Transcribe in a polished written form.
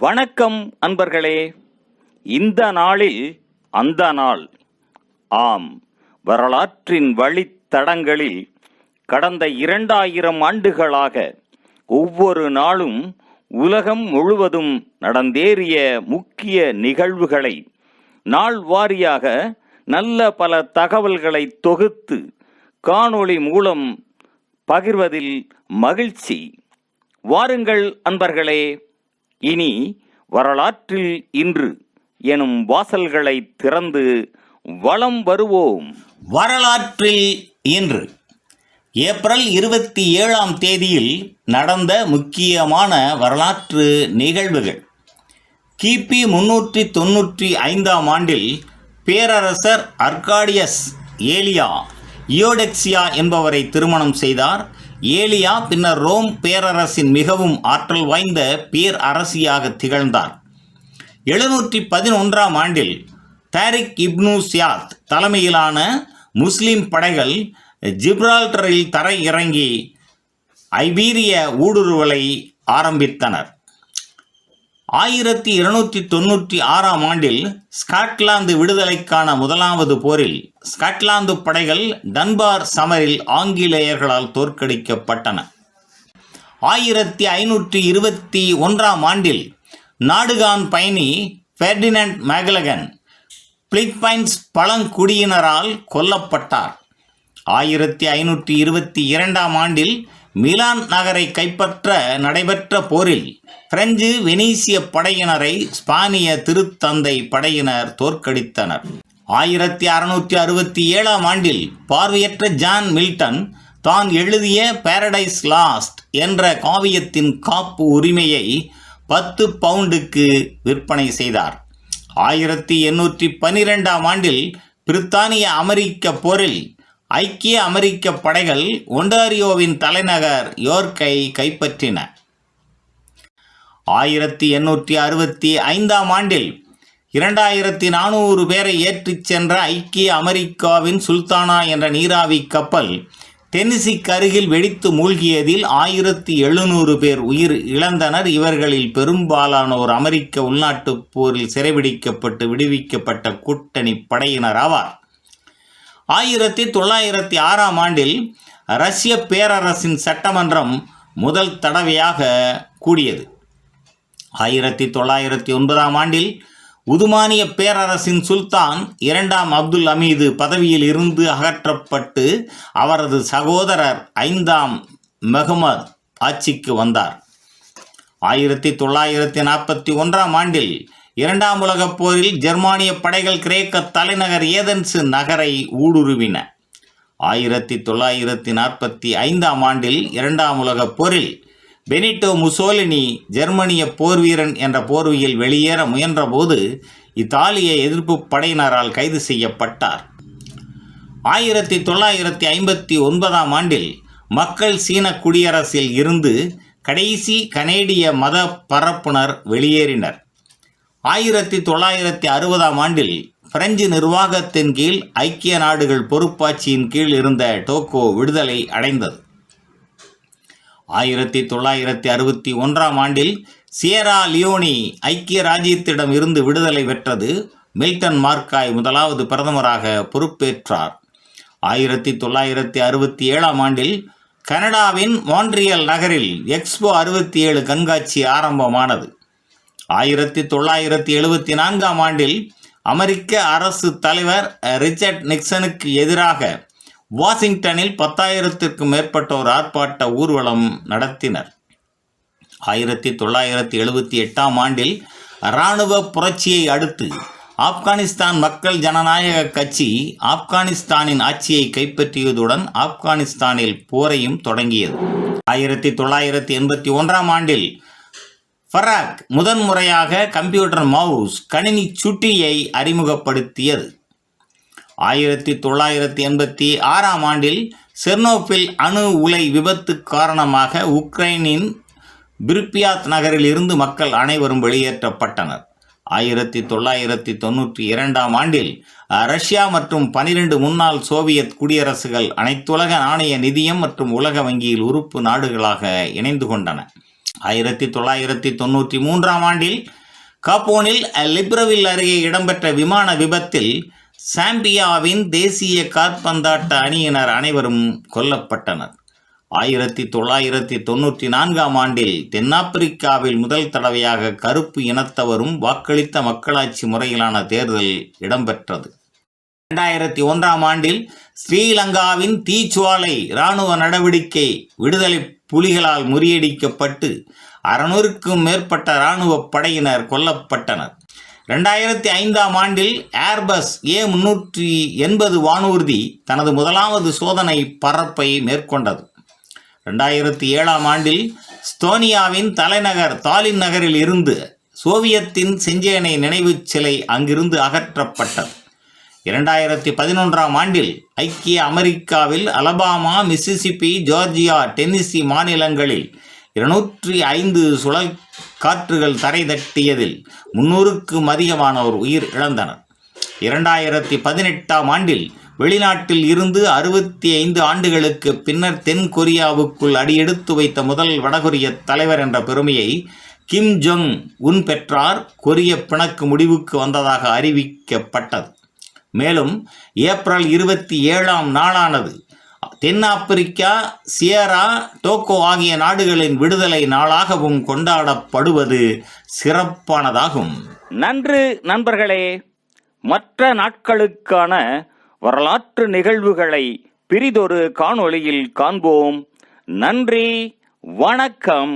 வணக்கம் அன்பர்களே. இந்த நாளில் அந்த நாள். ஆம், வரலாற்றின் வழித்தடங்களில் கடந்த 2000 ஆண்டுகளாக ஒவ்வொரு நாளும் உலகம் முழுவதும் நடந்தேறிய முக்கிய நிகழ்வுகளை நாள் வாரியாக நல்ல பல தகவல்களை தொகுத்து காணொளி மூலம் பகிர்வதில் மகிழ்ச்சி. வாருங்கள் அன்பர்களே, இனி வரலாற்றில் இன்று எனும் வாசல்களை திறந்து வலம் வருவோம். வரலாற்றில் இன்று ஏப்ரல் 27ஆம் தேதியில் நடந்த முக்கியமான வரலாற்று நிகழ்வுகள். கிபி 395ஆம் ஆண்டில் பேரரசர் அர்காடியஸ் ஏலியா இயோடெக்சியா என்பவரை திருமணம் செய்தார். ஏலியா பின்னர் ரோம் பேரரசின் மிகவும் ஆற்றல் வாய்ந்த பேரரசியாக திகழ்ந்தார். 711ஆம் ஆண்டில் தாரிக் இப்னு சியாத் தலைமையிலான முஸ்லிம் படைகள் ஜிப்ரால்டரில் தரை இறங்கி ஐபீரிய ஊடுருவலை ஆரம்பித்தனர். 1296ஆம் ஆண்டில் ஸ்காட்லாந்து விடுதலைக்கான முதலாவது போரில் ஸ்காட்லாந்து படைகள் டன்பார் சமரில் ஆங்கிலேயர்களால் தோற்கடிக்கப்பட்டன. 1521ஆம் ஆண்டில் நாடுகான் பயணி ஃபெர்டினண்ட் மேக்லகன் பிலிப்பைன்ஸ் பழங்குடியினரால் கொல்லப்பட்டார். 1522ஆம் ஆண்டில் மிலான் நகரை கைப்பற்ற நடைபெற்ற போரில் பிரெஞ்சு வெனீசிய படையினரை ஸ்பானிய திருத்தந்தை படையினர் தோற்கடித்தனர். 1667ஆம் ஆண்டில் பார்வையற்ற ஜான் மில்டன் தான் எழுதிய பாரடைஸ் லாஸ்ட் என்ற காவியத்தின் காப்பு உரிமையை 10 பவுண்டுக்கு விற்பனை செய்தார். 1812ஆம் ஆண்டில் பிரித்தானிய அமெரிக்க போரில் ஐக்கிய அமெரிக்க படைகள் ஒன்டாரியோவின் தலைநகர் யோர்க்கை கைப்பற்றின. 1865ஆம் ஆண்டில் 2400 பேரை ஏற்றிச் சென்ற ஐக்கிய அமெரிக்காவின் சுல்தானா என்ற நீராவி கப்பல் டென்னசிக்கு அருகில் வெடித்து மூழ்கியதில் 1700 பேர் உயிர் இழந்தனர். இவர்களில் பெரும்பாலானோர் அமெரிக்க உள்நாட்டுப் போரில் சிறைபிடிக்கப்பட்டு விடுவிக்கப்பட்ட கூட்டணி படையினர் ஆவார். 1906ஆம் ஆண்டில் ரஷ்ய பேரரசின் சட்டமன்றம் முதல் தடவையாக கூடியது. 1909ஆம் ஆண்டில் உதுமானிய பேரரசின் சுல்தான் 2ஆம் அப்துல் ஹமீது பதவியில் இருந்து அகற்றப்பட்டு அவரது சகோதரர் 5ஆம் மெஹமத் ஆட்சிக்கு வந்தார். 1941ஆம் ஆண்டில் 2ஆம் உலகப் போரில் ஜெர்மானிய படைகள் கிரேக்க தலைநகர் ஏதென்சு நகரை ஊடுருவின. 1945ஆம் ஆண்டில் 2ஆம் உலகப் போரில் பெனிட்டோ முசோலினி ஜெர்மனிய போர்வீரன் என்ற போர்வையில் வெளியேற முயன்றபோது இத்தாலிய எதிர்ப்பு படையினரால் கைது செய்யப்பட்டார். 1959ஆம் ஆண்டில் மக்கள் சீன குடியரசில் இருந்து கடைசி கனேடிய மத பரப்புனர் வெளியேறினர். 1960ஆம் ஆண்டில் பிரெஞ்சு நிர்வாகத்தின் கீழ் ஐக்கிய நாடுகள் பொறுப்பாட்சியின் கீழ் இருந்த டோகோ விடுதலை அடைந்தது. 1961ஆம் ஆண்டில் சியரா லியோனி ஐக்கிய ராஜ்யத்திடம் இருந்து விடுதலை பெற்றது. மில்டன் மார்க்காய் முதலாவது பிரதமராக பொறுப்பேற்றார். 1967ஆம் ஆண்டில் கனடாவின் மான்ட்ரியல் நகரில் எக்ஸ்போ 67 கண்காட்சி ஆரம்பமானது. 1974ஆம் ஆண்டில் அமெரிக்க அரசு தலைவர் ரிச்சர்ட் நிக்சனுக்கு எதிராக வாஷிங்டனில் 10,000க்கும் மேற்பட்டோர் ஆர்ப்பாட்ட ஊர்வலம் நடத்தினர். 1978ஆம் ஆண்டில் இராணுவ புரட்சியை அடுத்து ஆப்கானிஸ்தான் மக்கள் ஜனநாயக கட்சி ஆப்கானிஸ்தானின் ஆட்சியை கைப்பற்றியதுடன் ஆப்கானிஸ்தானில் போரையும் தொடங்கியது. 1981ஆம் ஆண்டில் ஃபராக் முதன்முறையாக கம்ப்யூட்டர் மவுஸ் கணினி சுட்டியை அறிமுகப்படுத்தியது. 1986ஆம் ஆண்டில் செர்னோபில் அணு உலை விபத்து காரணமாக உக்ரைனின் பிரிபியாத் நகரில் இருந்து மக்கள் அனைவரும் வெளியேற்றப்பட்டனர். 1992ஆம் ஆண்டில் ரஷ்யா மற்றும் 12 முன்னாள் சோவியத் குடியரசுகள் அனைத்துலக நாணய நிதியம் மற்றும் உலக வங்கியில் உறுப்பு நாடுகளாக இணைந்து கொண்டன. 1993ஆம் ஆண்டில் காப்போனில் லிப்ரவில் அருகே இடம்பெற்ற விமான விபத்தில் சாம்பியாவின் தேசிய காற்பந்தாட்ட அணியினர் அனைவரும் கொல்லப்பட்டனர். 1994ஆம் ஆண்டில் தென்னாப்பிரிக்காவில் முதல் தடவையாக கருப்பு இனத்தவரும் வாக்களித்த மக்களாட்சி முறையிலான தேர்தல் இடம்பெற்றது. 2001ஆம் ஆண்டில் ஸ்ரீலங்காவின் தீச்சுவாலை இராணுவ நடவடிக்கை விடுதலை புலிகளால் முறியடிக்கப்பட்டு 600க்கும் மேற்பட்ட இராணுவ படையினர் கொல்லப்பட்டனர். 2005ஆம் ஆண்டில் ஏர்பஸ் A380 வானூர்தி தனது முதலாவது சோதனை பறப்பை மேற்கொண்டது. 2007ஆம் ஆண்டில் ஸ்தோனியாவின் தலைநகர் தாலின் நகரில் இருந்து சோவியத்தின் செஞ்சேனை நினைவுச் சிலை அங்கிருந்து அகற்றப்பட்டது. 2011ஆம் ஆண்டில் ஐக்கிய அமெரிக்காவில் அலபாமா, மிசிசிப்பி, ஜார்ஜியா, டென்னசி மாநிலங்களில் 205 சுழல் காற்றுகள் தரை தட்டியதில் 300க்கும் அதிகமானோர் உயிர் இழந்தனர். 2018ஆம் ஆண்டில் வெளிநாட்டில் இருந்து 65 ஆண்டுகளுக்கு பின்னர் தென் கொரியாவுக்குள் அடியெடுத்து வைத்த முதல் வடகொரிய தலைவர் என்ற பெருமையை கிம் ஜொங் உன் பெற்றார். கொரிய பிணக்கு முடிவுக்கு வந்ததாக அறிவிக்கப்பட்டது. மேலும் ஏப்ரல் 27ஆம் நாளானது தென்னாப்பிரிக்கா, சியரா டோகோ ஆகிய நாடுகளின் விடுதலை நாளாகவும் கொண்டாடப்படுவது சிறப்பானதாகும். நன்று நண்பர்களே. மற்ற நாட்களுக்கான வரலாற்று நிகழ்வுகளை பிரிதொரு காணொளியில் காண்போம். நன்றி, வணக்கம்.